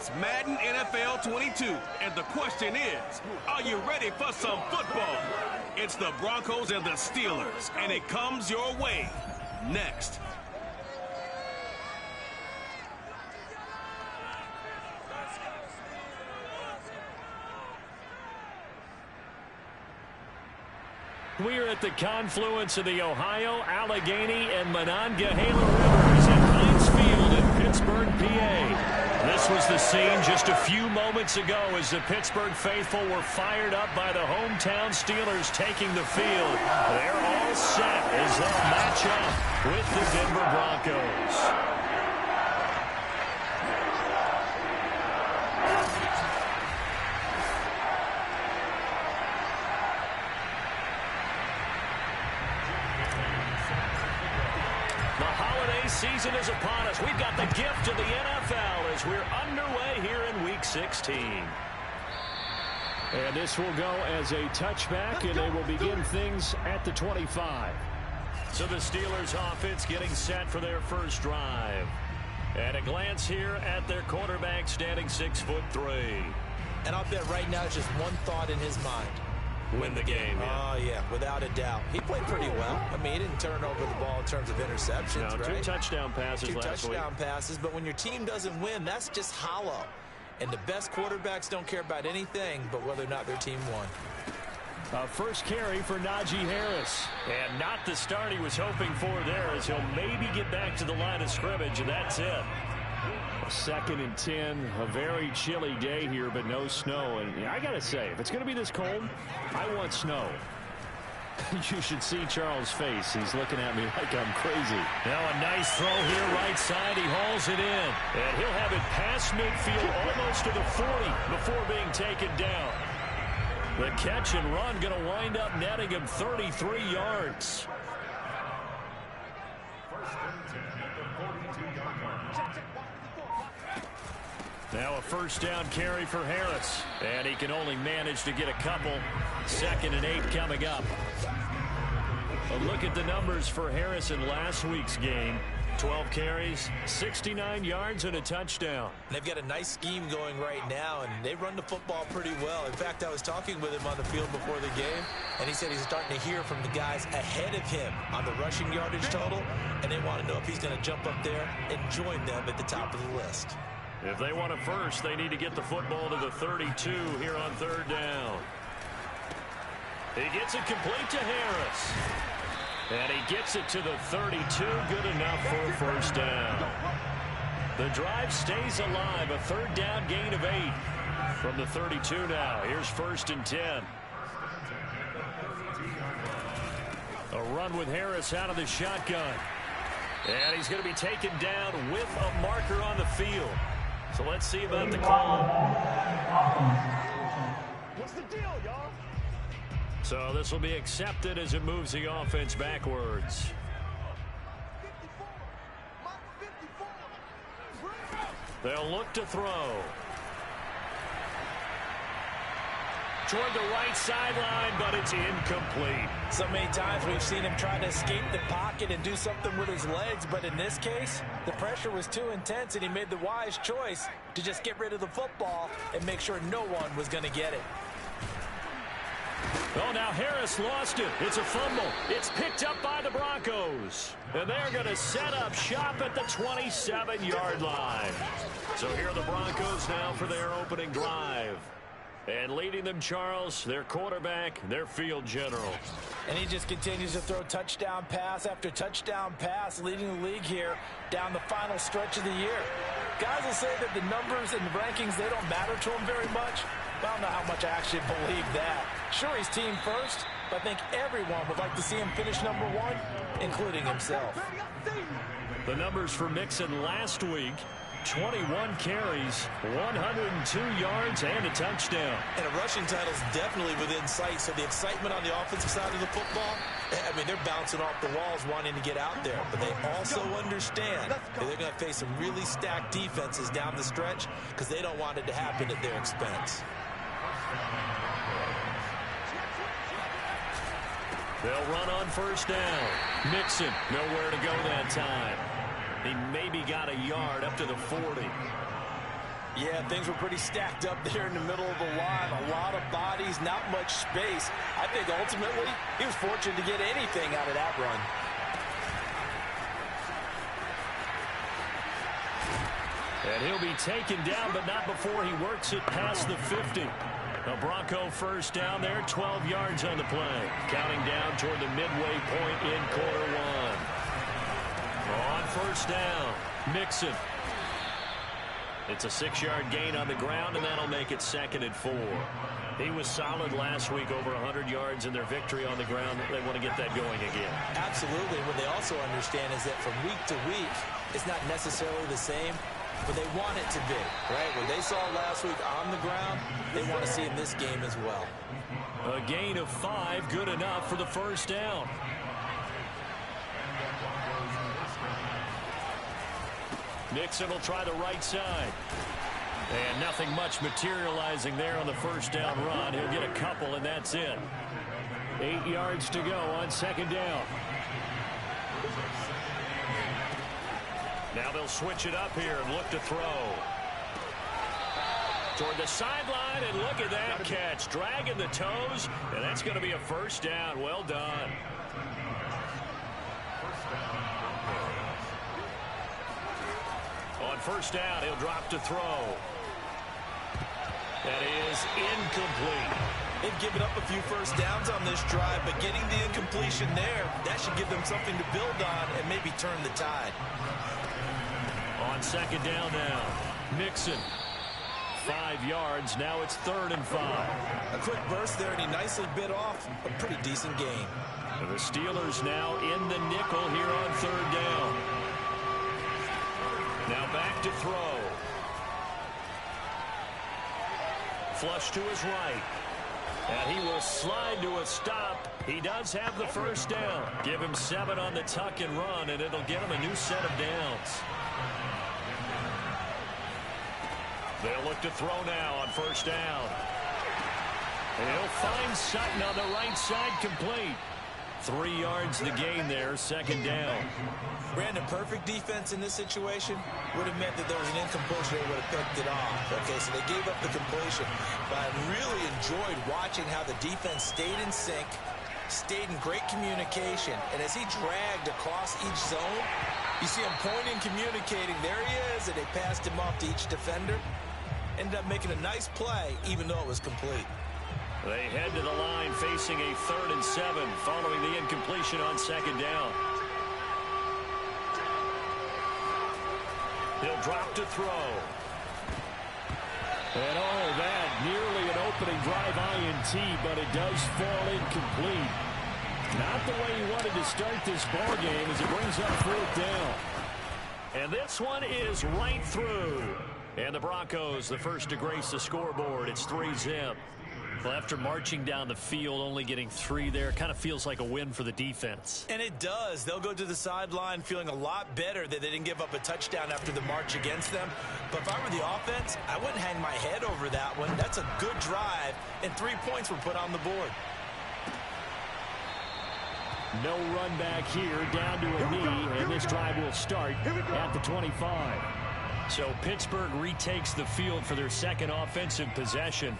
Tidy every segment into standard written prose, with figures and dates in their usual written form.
It's Madden NFL 22, and the question is, are you ready for some football? It's the Broncos and the Steelers, and it comes your way next. We are at the confluence of the Ohio, Allegheny, and Monongahela Rivers at Heinz Field in Pittsburgh, PA. This was the scene just a few moments ago as the Pittsburgh faithful were fired up by the hometown Steelers taking the field. They're all set as they'll match up with the Denver Broncos. Season is upon us. We've got the gift of the NFL as we're underway here in Week 16. And this will go as a touchback, and they will begin things at the 25. So the Steelers offense getting set for their first drive. At a glance here at their quarterback standing 6'3". And I'll bet right now it's just one thought in his mind. Win the game. Yeah. Oh, yeah, without a doubt. He played pretty well. I mean, he didn't turn over the ball in terms of interceptions, right? 2 touchdown passes last week. 2 touchdown passes, but when your team doesn't win, that's just hollow. And the best quarterbacks don't care about anything but whether or not their team won. First carry for Najee Harris. And not the start he was hoping for there as he'll maybe get back to the line of scrimmage, and that's it. 2nd and 10, a very chilly day here, but no snow. And I got to say, if it's going to be this cold, I want snow. You should see Charles' face. He's looking at me like I'm crazy. Now a nice throw here, right side. He hauls it in. And he'll have it past midfield, almost to the 40 before being taken down. The catch and run going to wind up netting him 33 yards. Now a first down carry for Harris. And he can only manage to get a couple. 2nd and 8 coming up. A look at the numbers for Harris in last week's game. 12 carries, 69 yards, and a touchdown. They've got a nice scheme going right now, and they run the football pretty well. In fact, I was talking with him on the field before the game, and he said he's starting to hear from the guys ahead of him on the rushing yardage total, and they want to know if he's going to jump up there and join them at the top of the list. If they want it first, they need to get the football to the 32 here on 3rd down. He gets it complete to Harris. And he gets it to the 32. Good enough for a first down. The drive stays alive. A 3rd down gain of 8 from the 32 now. Here's 1st and 10. A run with Harris out of the shotgun. And he's going to be taken down with a marker on the field. So let's see about the call. What's the deal, y'all? So this will be accepted as it moves the offense backwards. They'll look to throw. Toward the right sideline, but it's incomplete. So many times we've seen him try to escape the pocket and do something with his legs, but in this case, the pressure was too intense, and he made the wise choice to just get rid of the football and make sure no one was going to get it. Oh, now Harris lost it. It's a fumble. It's picked up by the Broncos. And they're going to set up shop at the 27-yard line. So here are the Broncos now for their opening drive. And leading them, Charles, their quarterback, their field general. And he just continues to throw touchdown pass after touchdown pass, leading the league here down the final stretch of the year. Guys will say that the numbers and the rankings, they don't matter to him very much. I don't know how much I actually believe that. Sure, he's team first, but I think everyone would like to see him finish number 1, including himself. The numbers for Mixon last week: 21 carries, 102 yards, and a touchdown. And a rushing title is definitely within sight, so the excitement on the offensive side of the football, I mean, they're bouncing off the walls wanting to get out there, but they also understand that they're going to face some really stacked defenses down the stretch because they don't want it to happen at their expense. They'll run on first down. Mixon, nowhere to go that time. He maybe got a yard up to the 40. Yeah, things were pretty stacked up there in the middle of the line. A lot of bodies, not much space. I think ultimately he was fortunate to get anything out of that run. And he'll be taken down, but not before he works it past the 50. A Bronco first down there, 12 yards on the play. Counting down toward the midway point in quarter one. On first down, Mixon. It's a 6-yard gain on the ground, and that'll make it 2nd and 4. He was solid last week, over 100 yards in their victory on the ground. They want to get that going again. Absolutely. What they also understand is that from week to week, it's not necessarily the same, but they want it to be, right? What they saw last week on the ground, they want to see in this game as well. A gain of 5, good enough for the first down. Mixon will try the right side. And nothing much materializing there on the first down run. He'll get a couple, and that's it. 8 yards to go on 2nd down. Now they'll switch it up here and look to throw. Toward the sideline, and look at that catch. Dragging the toes, and that's going to be a first down. Well done. On first down, he'll drop to throw. That is incomplete. They've given up a few first downs on this drive, but getting the incompletion there, that should give them something to build on and maybe turn the tide. On 2nd down now, Mixon. 5 yards, now it's 3rd and 5. A quick burst there, and he nicely bit off a pretty decent gain. And the Steelers now in the nickel here on 3rd down. Now back to throw. Flush to his right. And he will slide to a stop. He does have the first down. Give him 7 on the tuck and run, and it'll get him a new set of downs. They'll look to throw now on first down. And he'll find Sutton on the right side, complete. 3 yards the gain there, 2nd down. Brandon, perfect defense in this situation would have meant that there was an incompletion. They would have picked it off. Okay, so they gave up the completion. But I really enjoyed watching how the defense stayed in sync, stayed in great communication. And as he dragged across each zone, you see him pointing, communicating. There he is, and they passed him off to each defender. Ended up making a nice play, even though it was complete. They head to the line facing a 3rd and 7 following the incompletion on 2nd down. He'll drop to throw. And all that, nearly an opening drive INT, but it does fall incomplete. Not the way he wanted to start this ball game as it brings up 4th down. And this one is right through. And the Broncos, the first to grace the scoreboard. It's 3-zip. Well, after marching down the field, only getting 3 there, kind of feels like a win for the defense. And it does. They'll go to the sideline feeling a lot better that they didn't give up a touchdown after the march against them. But if I were the offense, I wouldn't hang my head over that one. That's a good drive, and 3 points were put on the board. No run back here, down to a knee, and this drive will start at the 25. So Pittsburgh retakes the field for their 2nd offensive possession.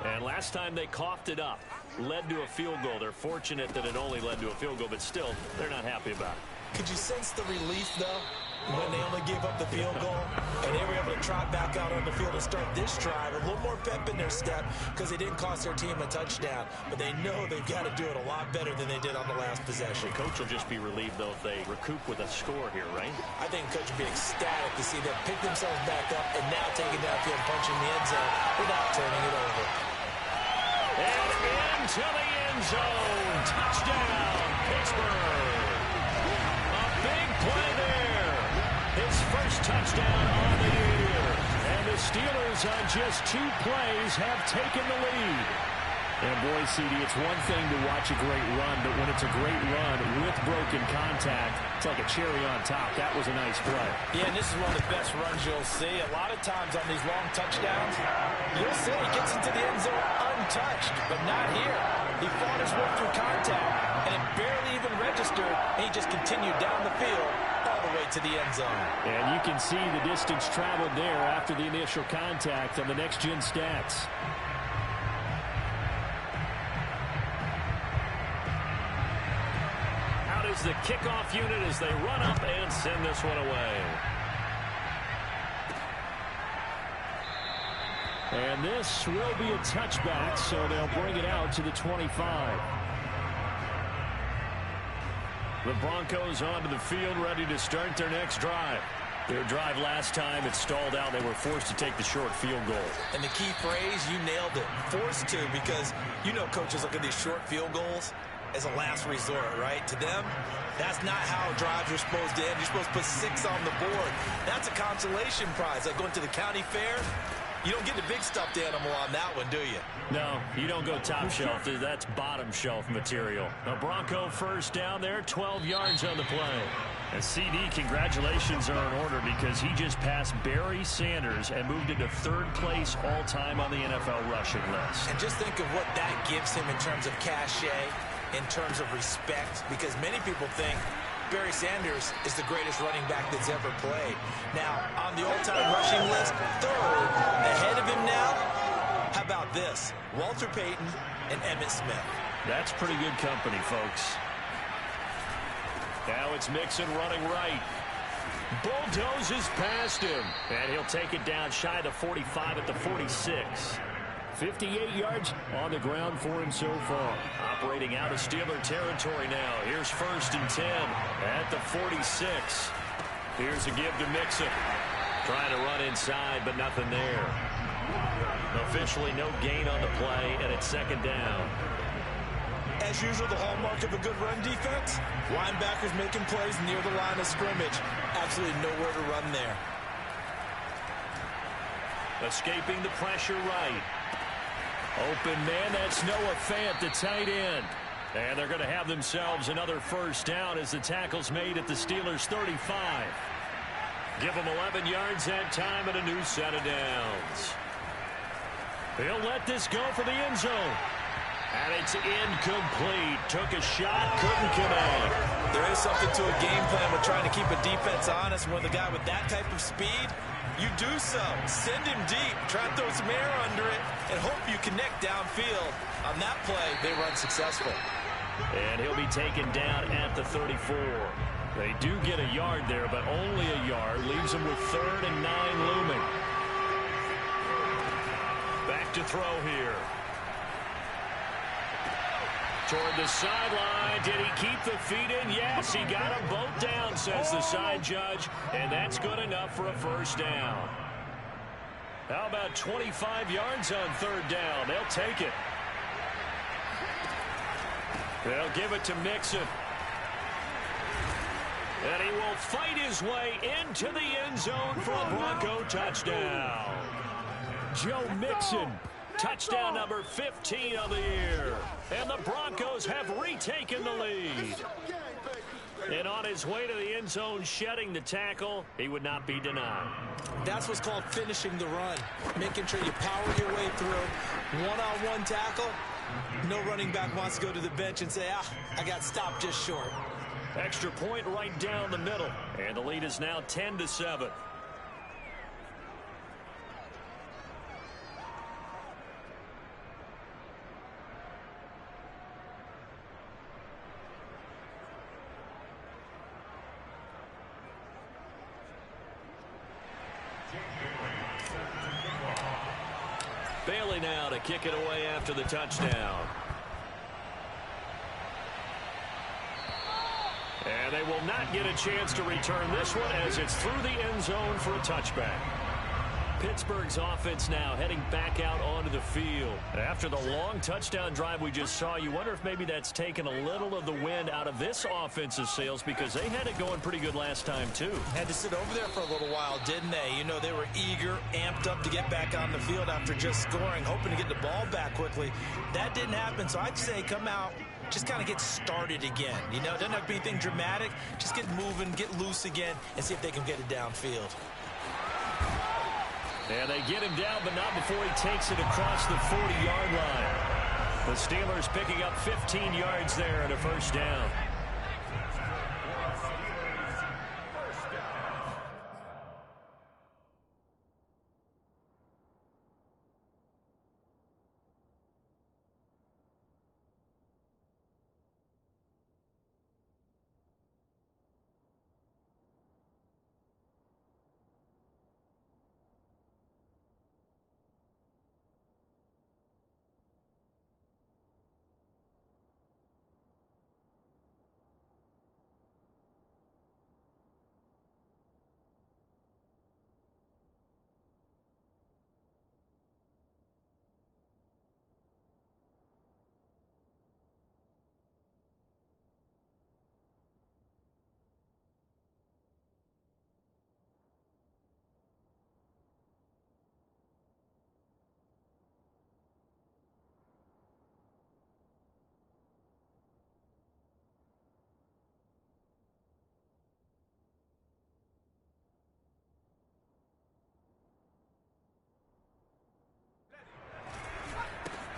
And last time they coughed it up, led to a field goal. They're fortunate that it only led to a field goal, but still, they're not happy about it. Could you sense the relief, though, when they only gave up the field goal? And they were able to trot back out on the field and start this drive. A little more pep in their step because they didn't cost their team a touchdown. But they know they've got to do it a lot better than they did on the last possession. The coach will just be relieved, though, if they recoup with a score here, right? I think the coach will be ecstatic to see them pick themselves back up and now take it downfield, punching the end zone without turning it over. And into the end zone. Touchdown, Pittsburgh. A big play there. His first touchdown on the year. And the Steelers on just 2 plays have taken the lead. And boy, CD, it's one thing to watch a great run, but when it's a great run with broken contact, it's like a cherry on top. That was a nice play. Yeah, and this is one of the best runs you'll see. A lot of times on these long touchdowns, you'll see he gets into the end zone untouched, but not here. He fought his way through contact, and it barely even registered, and he just continued down the field all the the way to the end zone. And you can see the distance traveled there after the initial contact on the next-gen stats. Out is the kickoff unit as they run up and send this one away. And this will be a touchback, so they'll bring it out to the 25. The Broncos onto the field, ready to start their next drive. Their drive last time, it stalled out. They were forced to take the short field goal. And the key phrase, you nailed it. Forced to, because you know coaches look at these short field goals as a last resort, right? To them, that's not how drives are supposed to end. You're supposed to put 6 on the board. That's a consolation prize. Like going to the county fair, you don't get the big stuffed animal on that one, do you? No, you don't go top shelf. That's bottom shelf material. A Bronco first down there, 12 yards on the play. And CD, congratulations are in order because he just passed Barry Sanders and moved into 3rd place all-time on the NFL rushing list. And just think of what that gives him in terms of cachet, in terms of respect, because many people think Barry Sanders is the greatest running back that's ever played. Now, on the all-time rushing list, 3rd, ahead of him now, how about this? Walter Payton and Emmitt Smith. That's pretty good company, folks. Now it's Mixon running right. Bulldozes past him. And he'll take it down shy of the 45 at the 46. 58 yards on the ground for him so far. Operating out of Steeler territory now. Here's 1st and 10 at the 46. Here's a give to Mixon. Trying to run inside, but nothing there. Officially no gain on the play, and it's 2nd down. As usual, the hallmark of a good run defense, linebackers making plays near the line of scrimmage. Absolutely nowhere to run there. Escaping the pressure right. Open man, that's Noah Fant, the tight end. And they're going to have themselves another 1st down as the tackle's made at the Steelers' 35. Give them 11 yards that time and a new set of downs. He'll let this go for the end zone. And it's incomplete. Took a shot, couldn't connect. There is something to a game plan with trying to keep a defense honest. When the guy with that type of speed, you do so. Send him deep. Try to throw some air under it and hope you connect downfield. On that play, they run successful. And he'll be taken down at the 34. They do get a yard there, but only a yard. Leaves them with 3rd and 9 looming. Back to throw here. Toward the sideline. Did he keep the feet in? Yes, he got them both down, says the side judge. And that's good enough for a 1st down. How about 25 yards on 3rd down? They'll take it. They'll give it to Mixon. And he will fight his way into the end zone for a Bronco touchdown. Joe Mixon. Touchdown number 15 of the year. And the Broncos have retaken the lead. And on his way to the end zone, shedding the tackle, he would not be denied. That's what's called finishing the run. Making sure you power your way through. One-on-one tackle. No running back wants to go to the bench and say, I got stopped just short. Extra point right down the middle. And the lead is now 10-7. Bailey now to kick it away after the touchdown. And they will not get a chance to return this one as it's through the end zone for a touchback. Pittsburgh's offense now heading back out onto the field. After the long touchdown drive we just saw, you wonder if maybe that's taken a little of the wind out of this offensive sails because they had it going pretty good last time too. Had to sit over there for a little while, didn't they? You know, they were eager, amped up to get back on the field after just scoring, hoping to get the ball back quickly. That didn't happen, so I'd say come out, just kind of get started again. You know, it doesn't have to be anything dramatic. Just get moving, get loose again, and see if they can get it downfield. And they get him down, but not before he takes it across the 40-yard line. The Steelers picking up 15 yards there and a 1st down.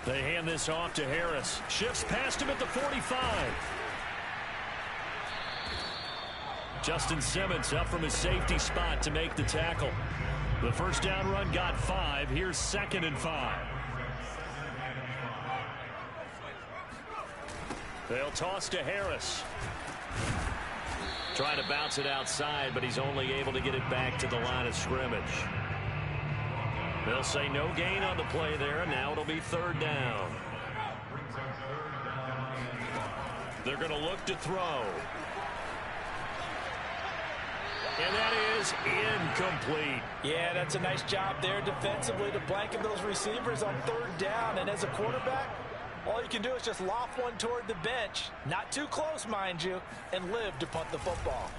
They hand this off to Harris. Shifts past him at the 45. Justin Simmons up from his safety spot to make the tackle. The first down run got 5. Here's 2nd and 5. They'll toss to Harris. Trying to bounce it outside, but he's only able to get it back to the line of scrimmage. They'll say no gain on the play there, and now it'll be 3rd down. They're going to look to throw. And that is incomplete. Yeah, that's a nice job there defensively to blanket those receivers on 3rd down. And as a quarterback, all you can do is just loft one toward the bench, not too close, mind you, and live to punt the football.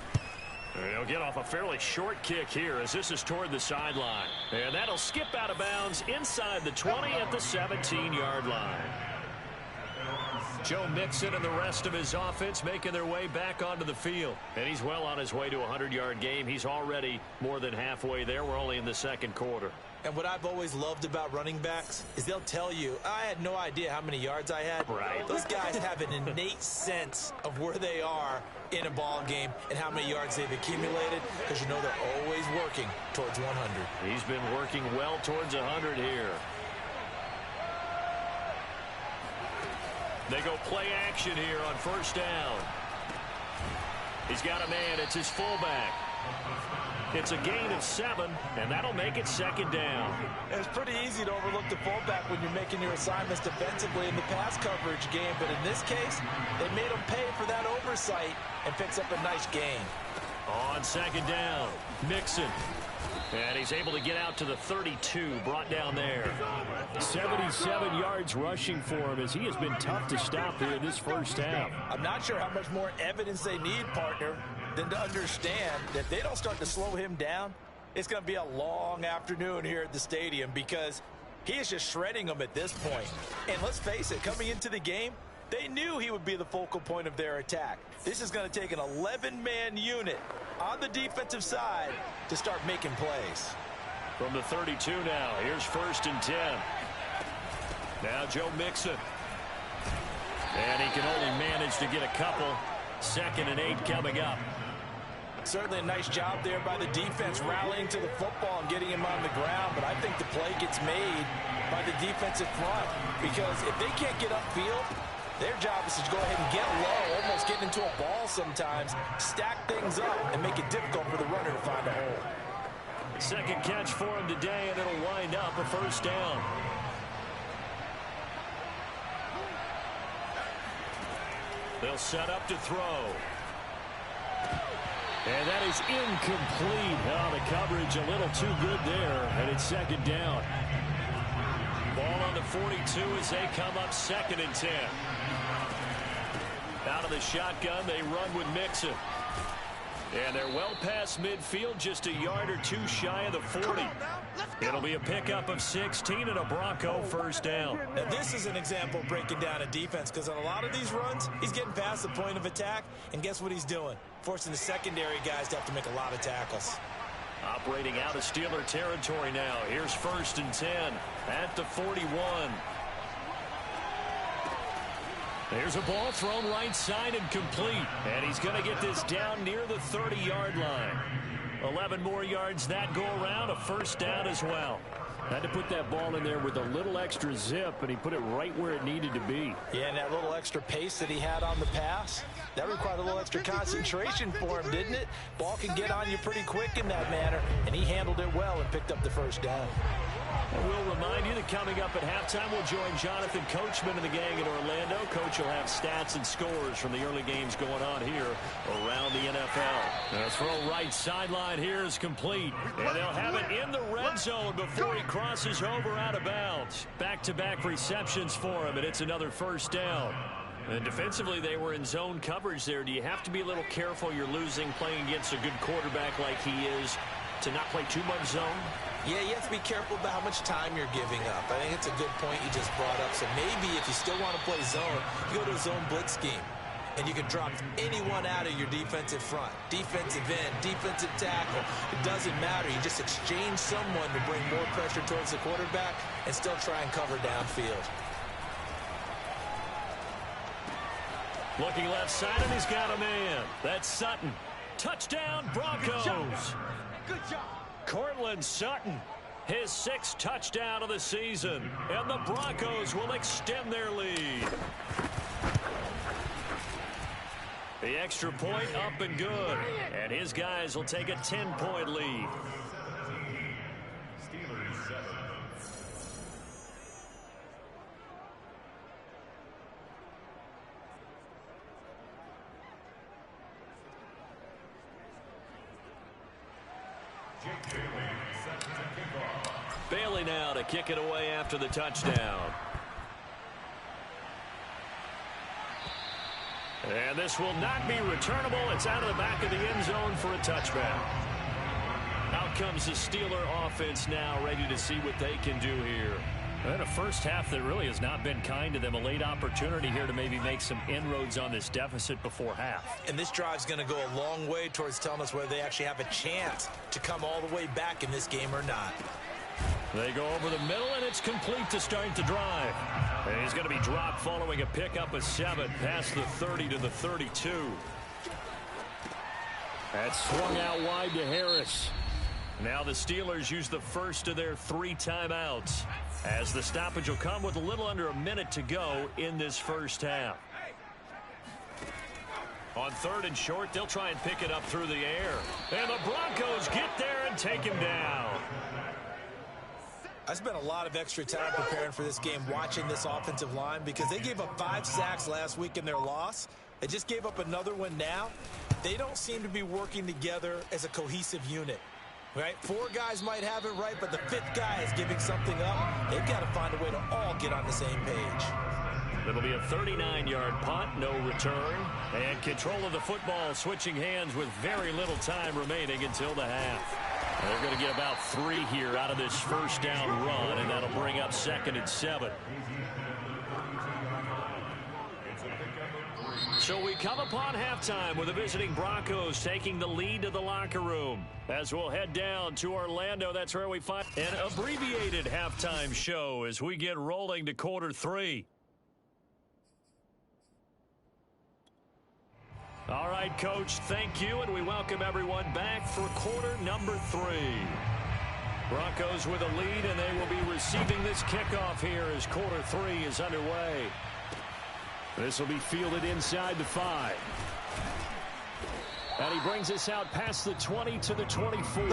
They'll get off a fairly short kick here as this is toward the sideline. And that'll skip out of bounds inside the 20 at the 17-yard line. Joe Mixon and the rest of his offense making their way back onto the field. And he's well on his way to a 100-yard game. He's already more than halfway there. We're only in the 2nd quarter. And what I've always loved about running backs is they'll tell you, I had no idea how many yards I had. Right. Those guys have an innate sense of where they are in a ball game and how many yards they've accumulated, because you know they're always working towards 100. He's been working well towards 100 here. They go play action here on 1st down. He's got a man. It's his fullback. It's a gain of 7, and that'll make it 2nd down. It's pretty easy to overlook the fullback when you're making your assignments defensively in the pass coverage game, but in this case, they made him pay for that oversight and picks up a nice gain. On 2nd down, Mixon. And he's able to get out to the 32, brought down there. 77 yards rushing for him as he has been tough to stop here in this first half. I'm not sure how much more evidence they need, partner, than to understand that if they don't start to slow him down, it's going to be a long afternoon here at the stadium, because he is just shredding them at this point. And let's face it, coming into the game, they knew he would be the focal point of their attack. This is going to take an 11-man unit on the defensive side to start making plays. From the 32 now, here's 1st and 10. Now Joe Mixon. And he can only manage to get a couple. 2nd and 8 coming up. Certainly a nice job there by the defense rallying to the football and getting him on the ground, but I think the play gets made by the defensive front, because if they can't get upfield, their job is to go ahead and get low, almost get into a ball sometimes, stack things up, and make it difficult for the runner to find a hole. 2nd catch for him today, and it'll wind up a 1st down. They'll set up to throw. And that is incomplete. Oh, the coverage a little too good there, and it's 2nd down. Ball on the 42 as they come up 2nd and 10. Out of the shotgun, they run with Mixon. And they're well past midfield, just a yard or 2 shy of the 40. It'll be a pickup of 16 and a Bronco 1st down. Now this is an example of breaking down a defense, because on a lot of these runs, he's getting past the point of attack, and guess what he's doing? Forcing the secondary guys to have to make a lot of tackles. Operating out of Steeler territory now. Here's 1st and 10 at the 41. There's a ball thrown right side and complete. And he's going to get this down near the 30-yard line. 11 more yards that go around, a 1st down as well. Had to put that ball in there with a little extra zip, and he put it right where it needed to be. Yeah, and that little extra pace that he had on the pass, that required a little extra concentration for him, didn't it? Ball can get on you pretty quick in that manner, and he handled it well and picked up the 1st down. And we'll remind you that coming up at halftime, we'll join Jonathan Coachman and the gang in Orlando. Coach will have stats and scores from the early games going on here around the NFL. The throw right sideline here is complete. And they'll have it in the red zone before he crosses over out of bounds. Back-to-back receptions for him, and it's another 1st down. And defensively, they were in zone coverage there. Do you have to be a little careful? You're losing playing against a good quarterback like he is to not play too much zone? Yeah, you have to be careful about how much time you're giving up. I think it's a good point you just brought up. So maybe if you still want to play zone, you go to a zone blitz scheme. And you can drop anyone out of your defensive front. Defensive end, defensive tackle. It doesn't matter. You just exchange someone to bring more pressure towards the quarterback and still try and cover downfield. Looking left side, and he's got a man. That's Sutton. Touchdown, Broncos. Good job. Courtland Sutton, his 6th touchdown of the season. And the Broncos will extend their lead. The extra point up and good. And his guys will take a 10-point lead. Steelers 7. Bailey now to kick it away after the touchdown. And this will not be returnable. It's out of the back of the end zone for a touchback. Out comes the Steeler offense now, ready to see what they can do here. And a first half that really has not been kind to them. A late opportunity here to maybe make some inroads on this deficit before half. And this drive's going to go a long way towards telling us whether they actually have a chance to come all the way back in this game or not. They go over the middle, and it's complete to start the drive. And he's going to be dropped following a pickup of 7 past the 30 to the 32. That's swung out wide to Harris. Now the Steelers use the first of their 3 timeouts, as the stoppage will come with a little under a minute to go in this first half. On 3rd and short, they'll try and pick it up through the air. And the Broncos get there and take him down. I spent a lot of extra time preparing for this game, watching this offensive line, because they gave up 5 sacks last week in their loss. They just gave up another one now. They don't seem to be working together as a cohesive unit. Right? 4 guys might have it right, but the 5th guy is giving something up. They've got to find a way to all get on the same page. It'll be a 39-yard punt, no return. And control of the football switching hands with very little time remaining until the half. They're going to get about 3 here out of this first down run, and that'll bring up 2nd and 7. So we come upon halftime with the visiting Broncos taking the lead to the locker room. As we'll head down to Orlando, that's where we find an abbreviated halftime show as we get rolling to quarter 3. All right, Coach, thank you, and we welcome everyone back for quarter number 3. Broncos with a lead, and they will be receiving this kickoff here as quarter 3 is underway. This will be fielded inside the 5. And he brings us out past the 20 to the 24.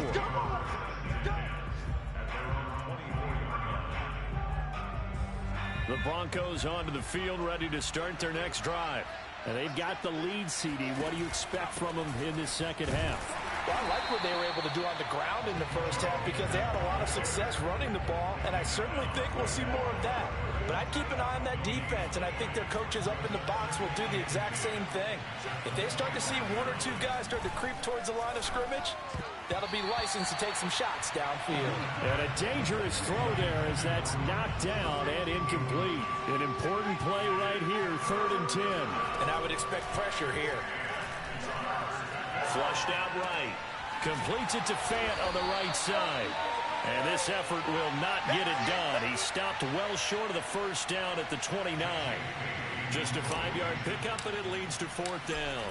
The Broncos onto the field, ready to start their next drive. And they've got the lead, CD. What do you expect from them in this second half? Well, I like what they were able to do on the ground in the first half, because they had a lot of success running the ball, and I certainly think we'll see more of that. But I'd keep an eye on that defense, and I think their coaches up in the box will do the exact same thing. If they start to see 1 or 2 guys start to creep towards the line of scrimmage, that'll be licensed to take some shots downfield. And a dangerous throw there as that's knocked down and incomplete. An important play right here, 3rd and 10. And I would expect pressure here. Flushed out right. Completes it to Fant on the right side. And this effort will not get it done. He stopped well short of the first down at the 29. Just a 5-yard pickup, and it leads to 4th down.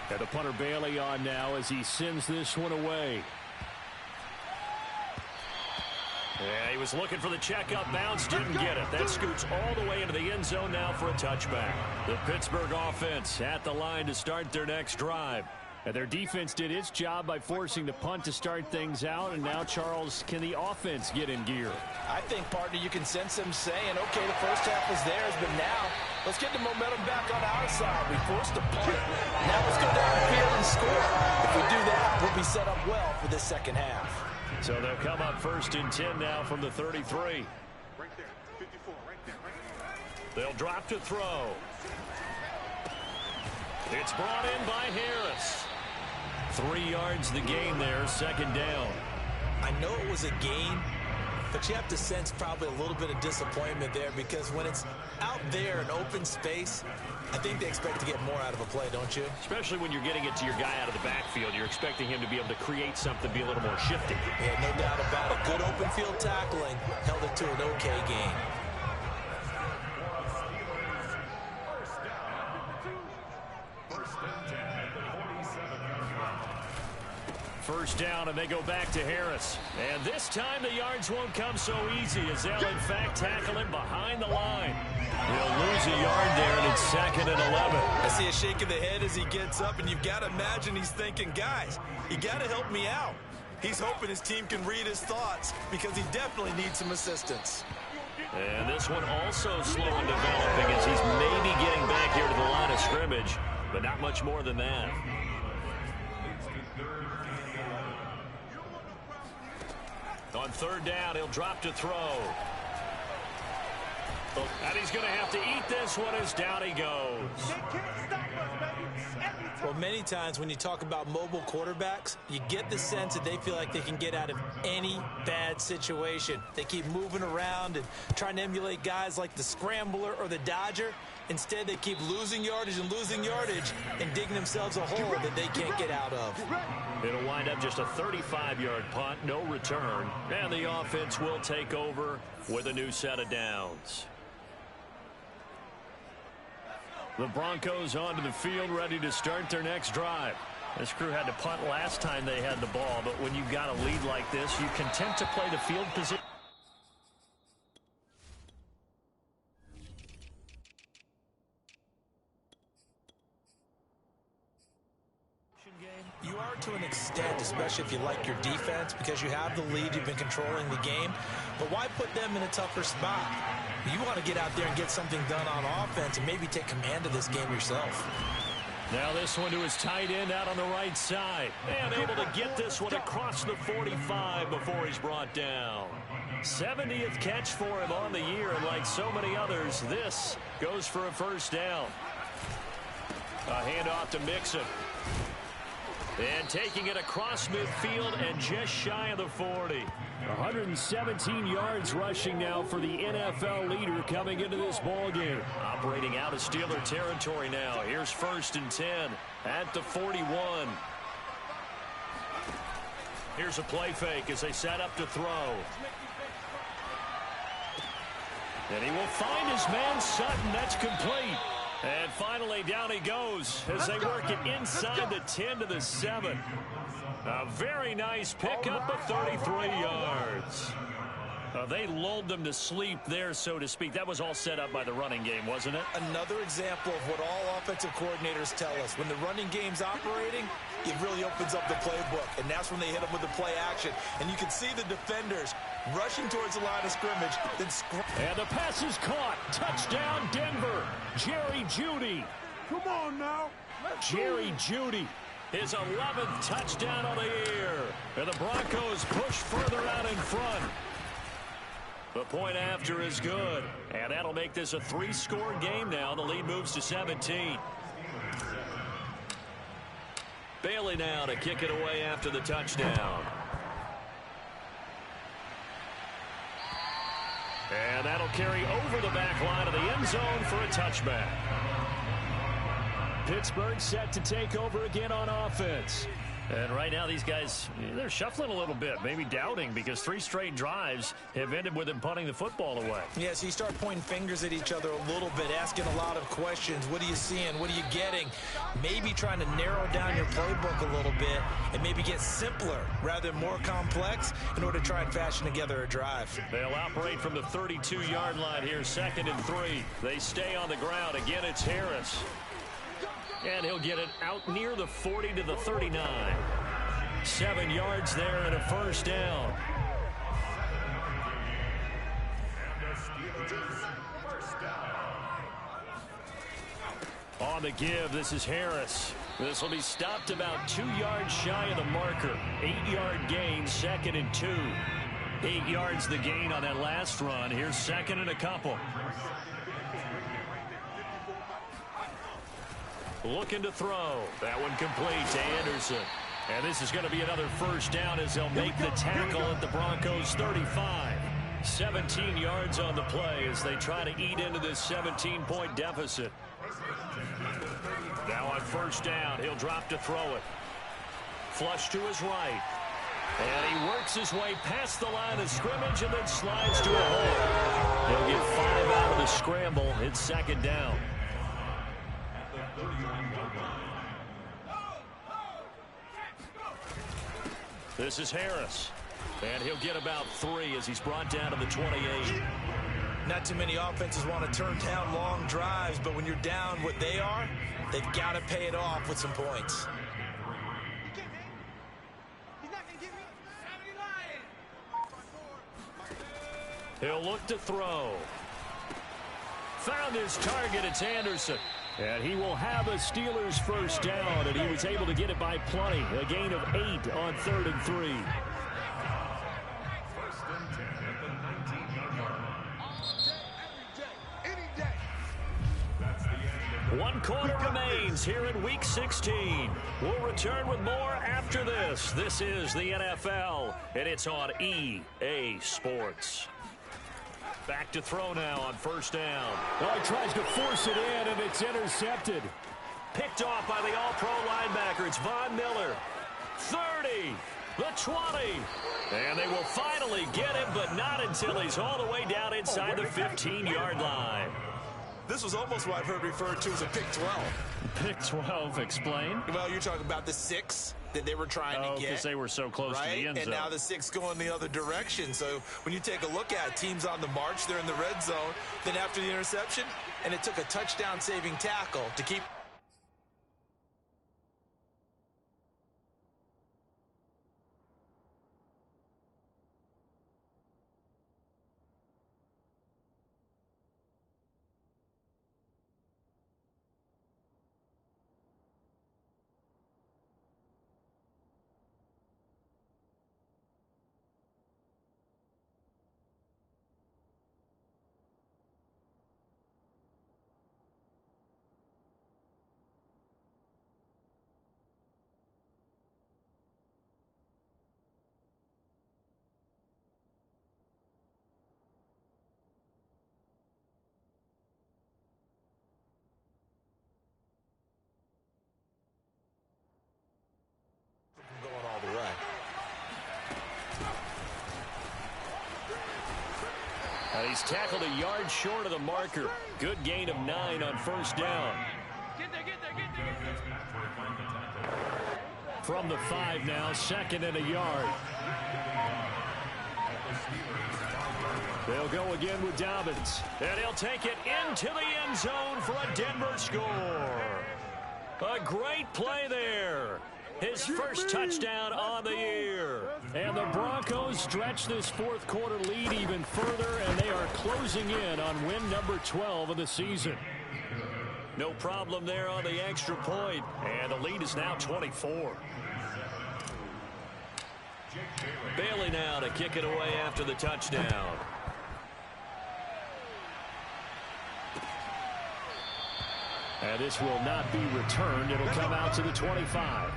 And the punter Bailey on now as he sends this one away. Yeah, he was looking for the checkup bounce, didn't get it. That scoots all the way into the end zone now for a touchback. The Pittsburgh offense at the line to start their next drive. And their defense did its job by forcing the punt to start things out. And now, Charles, can the offense get in gear? I think, partner, you can sense them saying, okay, the first half was theirs, but now let's get the momentum back on our side. We forced the punt. Now let's go down the field and score. If we do that, we'll be set up well for the second half. So they'll come up 1st and 10 now from the 33. Right there, 54, right there, right there. They'll drop to throw. It's brought in by Harris. 3 yards the gain there, 2nd down. I know it was a gain, but you have to sense probably a little bit of disappointment there, because when it's out there in open space, I think they expect to get more out of a play, don't you? Especially when you're getting it to your guy out of the backfield. You're expecting him to be able to create something, be a little more shifty. Yeah, no doubt about it. Good open field tackling held it to an okay gain. First down, and they go back to Harris. And this time the yards won't come so easy as they'll, in fact, tackle him behind the line. He'll lose a yard there, and it's 2nd and 11. I see a shake of the head as he gets up, and you've got to imagine he's thinking, guys, you got to help me out. He's hoping his team can read his thoughts because he definitely needs some assistance. And this one also slow in developing as he's maybe getting back here to the line of scrimmage, but not much more than that. On 3rd down, he'll drop to throw. And he's going to have to eat this one as down he goes. Well, many times when you talk about mobile quarterbacks, you get the sense that they feel like they can get out of any bad situation. They keep moving around and trying to emulate guys like the scrambler or the dodger. Instead, they keep losing yardage and digging themselves a hole that they can't get out of. It'll wind up just a 35-yard punt, no return. And the offense will take over with a new set of downs. The Broncos onto the field, ready to start their next drive. This crew had to punt last time they had the ball, but when you've got a lead like this, you content to play the field position. You are to an extent, especially if you like your defense, because you have the lead, you've been controlling the game. But why put them in a tougher spot? You want to get out there and get something done on offense and maybe take command of this game yourself. Now this one to his tight end out on the right side. And able to get this one across the 45 before he's brought down. 70th catch for him on the year, and like so many others, this goes for a first down. A handoff to Mixon. And taking it across midfield and just shy of the 40. 117 yards rushing now for the NFL leader coming into this ballgame. Operating out of Steeler territory now. Here's 1st and 10 at the 41. Here's a play fake as they set up to throw. And he will find his man Sutton. That's complete. And finally, down he goes as they work it inside the 10 to the 7. A very nice pickup of 33 yards. They lulled them to sleep there, so to speak. That was all set up by the running game, wasn't it? Another example of what all offensive coordinators tell us. When the running game's operating, it really opens up the playbook. And that's when they hit them with the play action. And you can see the defenders rushing towards the line of scrimmage. And the pass is caught. Touchdown, Denver. Jerry Jeudy. Come on now. Jerry Jeudy. His 11th touchdown of the year. And the Broncos push further out in front. The point after is good. And that'll make this a 3-score game now. The lead moves to 17. Bailey now to kick it away after the touchdown. And that'll carry over the back line of the end zone for a touchback. Pittsburgh set to take over again on offense. And right now these guys, they're shuffling a little bit, maybe doubting, because 3 straight drives have ended with them punting the football away. Yeah, so you start pointing fingers at each other a little bit, asking a lot of questions. What are you seeing? What are you getting? Maybe trying to narrow down your playbook a little bit and maybe get simpler rather than more complex in order to try and fashion together a drive. They'll operate from the 32-yard line here, 2nd and 3. They stay on the ground. Again, it's Harris. And he'll get it out near the 40 to the 39. 7 yards there and a first down. On the give, this is Harris. This will be stopped about 2 yards shy of the marker. 8-yard gain, 2nd and 2. 8 yards the gain on that last run. Here's 2nd and a couple. Looking to throw. That one complete to Anderson. And this is going to be another first down as they'll make the tackle at the Broncos 35. 17 yards on the play as they try to eat into this 17-point deficit. Now on first down, he'll drop to throw it. Flush to his right. And he works his way past the line of scrimmage and then slides to a hole. He'll get 5 out of the scramble. It's 2nd down. This is Harris. And he'll get about 3 as he's brought down to the 28. Not too many offenses want to turn down long drives, but when you're down what they are, they've got to pay it off with some points. He'll look to throw. Found his target. It's Anderson. And he will have a Steelers first down, and he was able to get it by plenty. A gain of 8 on 3rd and 3. One quarter remains here in Week 16. We'll return with more after this. This is the NFL, and it's on EA Sports. Back to throw now on first down. Oh, he tries to force it in, and it's intercepted. Picked off by the all-pro linebacker. It's Von Miller. 30, the 20. And they will finally get him, but not until he's all the way down inside the 15-yard line. This was almost what I've heard referred to as a pick 12. Pick 12, explain. Well, you're talking about the 6 that they were trying to get. Because they were so close to the end zone. And now the 6 going the other direction. So when you take a look at teams on the march, they're in the red zone. Then after the interception, and it took a touchdown-saving tackle to keep. He's tackled a yard short of the marker. Good gain of 9 on first down. From the 5 now, 2nd and a yard. They'll go again with Dobbins. And he'll take it into the end zone for a Denver score. A great play there. His first touchdown on the year. And the Broncos stretch this 4th quarter lead even further, and they are closing in on win number 12 of the season. No problem there on the extra point. And the lead is now 24. Bailey now to kick it away after the touchdown. And this will not be returned. It'll come out to the 25.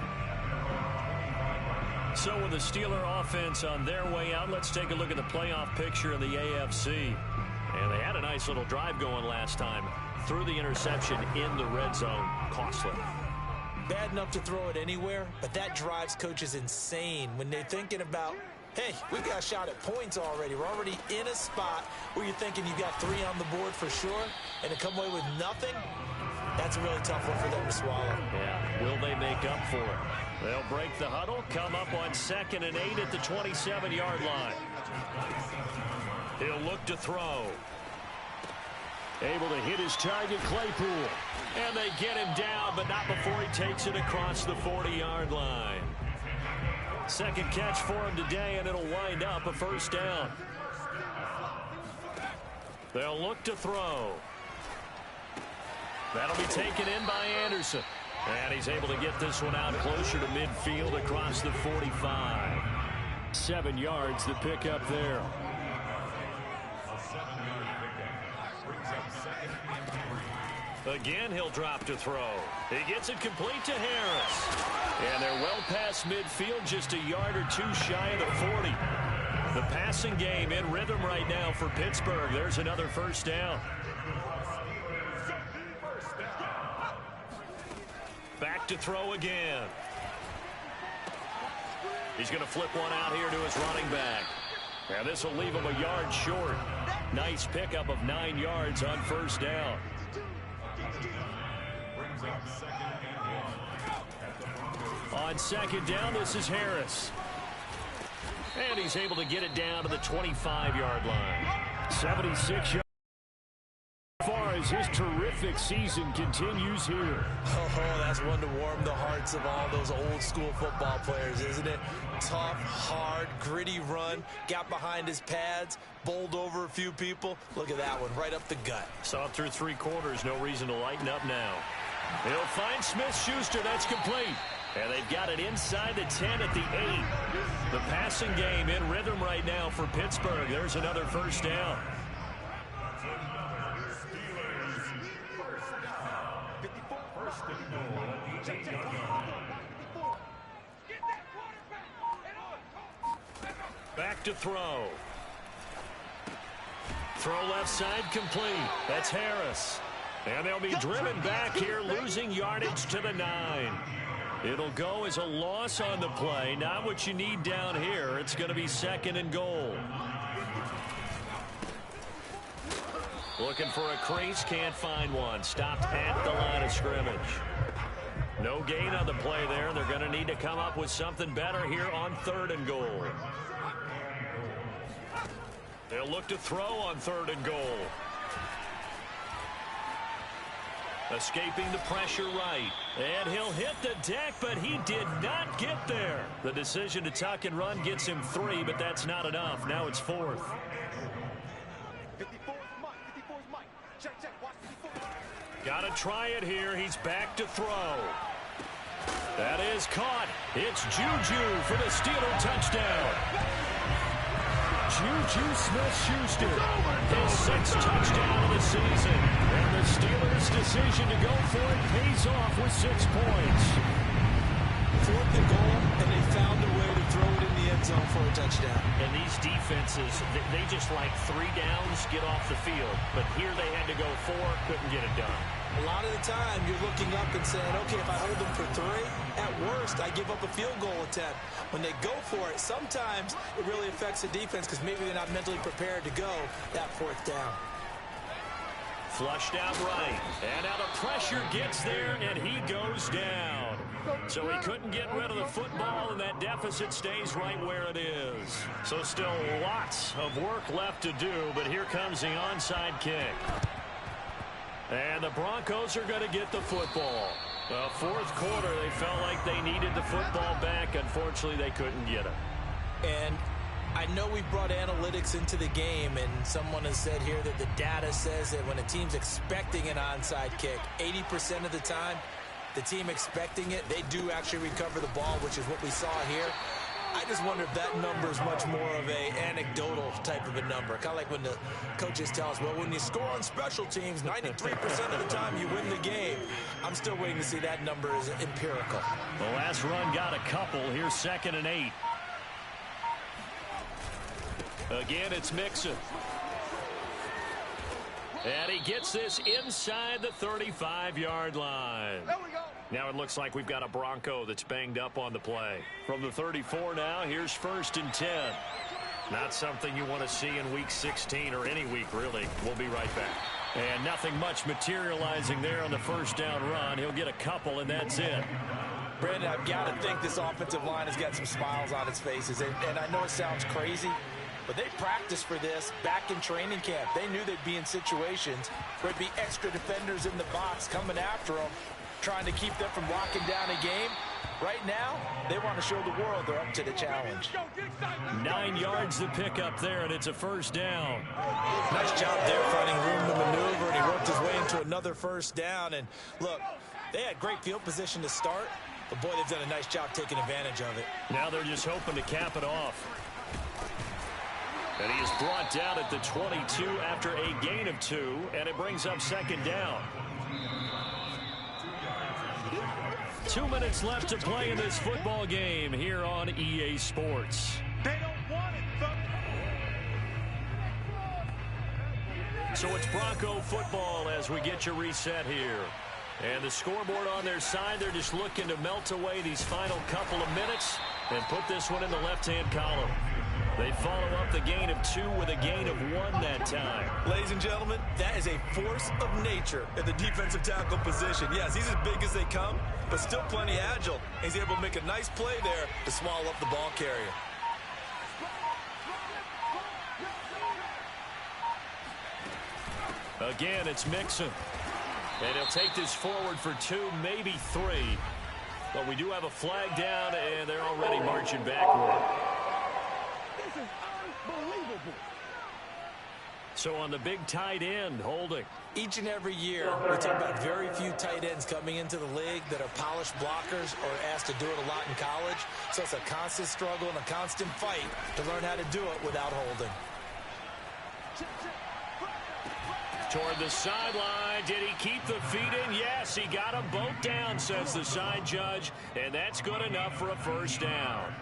So with the Steeler offense on their way out, let's take a look at the playoff picture in the AFC. And they had a nice little drive going last time. Threw the interception in the red zone. Costly. Bad enough to throw it anywhere, but that drives coaches insane when they're thinking about, hey, we've got a shot at points already. We're already in a spot where you're thinking you've got 3 on the board for sure, and to come away with nothing, that's a really tough one for them to swallow. Yeah, will they make up for it? They'll break the huddle, come up on 2nd and 8 at the 27-yard line. He'll look to throw. Able to hit his target, Claypool. And they get him down, but not before he takes it across the 40-yard line. Second catch for him today, and it'll wind up a first down. They'll look to throw. That'll be taken in by Anderson. And he's able to get this one out closer to midfield across the 45. 7 yards to pick up there. Again, he'll drop to throw. He gets it complete to Harris. And they're well past midfield, just a yard or 2 shy of the 40. The passing game in rhythm right now for Pittsburgh. There's another first down. Back to throw again. He's going to flip one out here to his running back. And this will leave him a yard short. Nice pickup of 9 yards on first down. On second down, this is Harris. And he's able to get it down to the 25-yard line. 76 yards. As far as his terrific season continues here. Oh, that's one to warm the hearts of all those old school football players, isn't it? Tough, hard, gritty run, got behind his pads, bowled over a few people. Look at that one, right up the gut. Saw it through 3 quarters, no reason to lighten up now. He'll find Smith-Schuster, that's complete. And they've got it inside the 10 at the 8. The passing game in rhythm right now for Pittsburgh. There's another first down. Back to throw. Throw left side complete. That's Harris. And they'll be driven back here, losing yardage to the 9. It'll go as a loss on the play. Not what you need down here. It's going to be 2nd and goal. Looking for a crease, can't find one. Stopped at the line of scrimmage. No gain on the play there. They're going to need to come up with something better here on 3rd and goal. They'll look to throw on 3rd and goal. Escaping the pressure right. And he'll hit the deck, but he did not get there. The decision to tuck and run gets him 3, but that's not enough. Now it's 4th. Got to try it here. He's back to throw. That is caught. It's Juju for the Steeler touchdown. Juju Smith-Schuster, His 6th touchdown of the season. And the Steelers' decision to go for it pays off with 6 points. 4th and goal, and they found a way to throw it in the end zone for a touchdown. And these defenses, they just like 3 downs, get off the field. But here they had to go 4, couldn't get it done. A lot of the time, you're looking up and saying, okay, if I hold them for 3, at worst, I give up a field goal attempt. When they go for it, sometimes it really affects the defense because maybe they're not mentally prepared to go that 4th down. Flushed out right. And now the pressure gets there, and he goes down. So he couldn't get rid of the football, and that deficit stays right where it is. So still lots of work left to do, but here comes the onside kick. And the Broncos are going to get the football. Well, 4th quarter, they felt like they needed the football back. Unfortunately, they couldn't get it. And I know we brought analytics into the game, and someone has said here that the data says that when a team's expecting an onside kick, 80% of the time, the team expecting it, they do actually recover the ball, which is what we saw here. I just wonder if that number is much more of a anecdotal type of a number. Kind of like when the coaches tell us, well, when you score on special teams, 93% of the time you win the game. I'm still waiting to see that number is empirical. The last run got a couple. Here's 2nd and 8. Again, it's Mixon. And he gets this inside the 35-yard line. There we go. Now it looks like we've got a Bronco that's banged up on the play. From the 34 now, here's 1st and 10. Not something you want to see in Week 16 or any week, really. We'll be right back. And nothing much materializing there on the 1st down run. He'll get a couple, and that's it. Brandon, I've got to think this offensive line has got some smiles on its faces. And I know it sounds crazy, but they practiced for this back in training camp. They knew they'd be in situations where there'd be extra defenders in the box coming after them, trying to keep them from locking down a game. Right now, they want to show the world they're up to the challenge. 9 yards to pick up there, and it's a 1st down. Nice job there finding room to maneuver, and he worked his way into another 1st down. And look, they had great field position to start, but boy, they've done a nice job taking advantage of it. Now they're just hoping to cap it off. And he is brought down at the 22 after a gain of 2, and it brings up 2nd down. 2 minutes left to play in this football game here on EA Sports. They don't want it, So it's Bronco football as we get you reset here. And the scoreboard on their side, they're just looking to melt away these final couple of minutes and put this one in the left-hand column. They follow up the gain of 2 with a gain of 1 that time. Ladies and gentlemen, that is a force of nature in the defensive tackle position. Yes, he's as big as they come, but still plenty agile. He's able to make a nice play there to swallow up the ball carrier. Again, it's Mixon. And he'll take this forward for 2, maybe 3. But we do have a flag down, and they're already marching backward. This is unbelievable. So on the big tight end, holding. Each and every year, we talk about very few tight ends coming into the league that are polished blockers or asked to do it a lot in college. So it's a constant struggle and a constant fight to learn how to do it without holding. Toward the sideline. Did he keep the feet in? Yes, he got them both down, says the side judge. And that's good enough for a first down.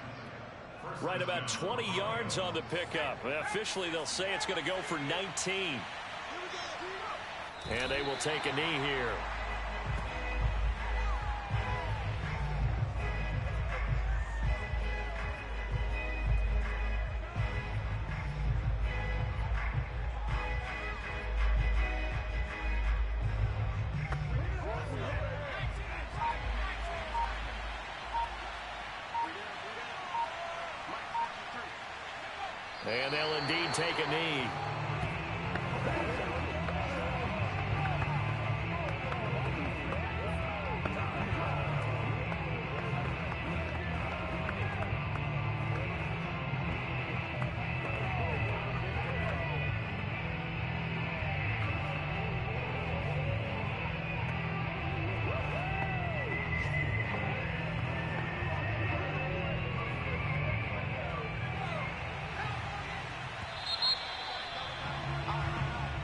Right about 20 yards on the pickup. Officially, they'll say it's going to go for 19. And they will take a knee here. And they'll indeed take a knee.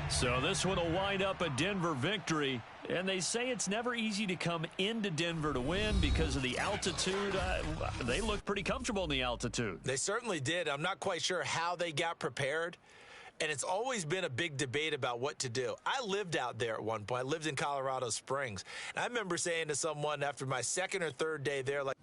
So this one will wind up a Denver victory. And they say it's never easy to come into Denver to win because of the altitude. They look pretty comfortable in the altitude. They certainly did. I'm not quite sure how they got prepared. And it's always been a big debate about what to do. I lived out there at one point. I lived in Colorado Springs. And I remember saying to someone after my second or third day there, like,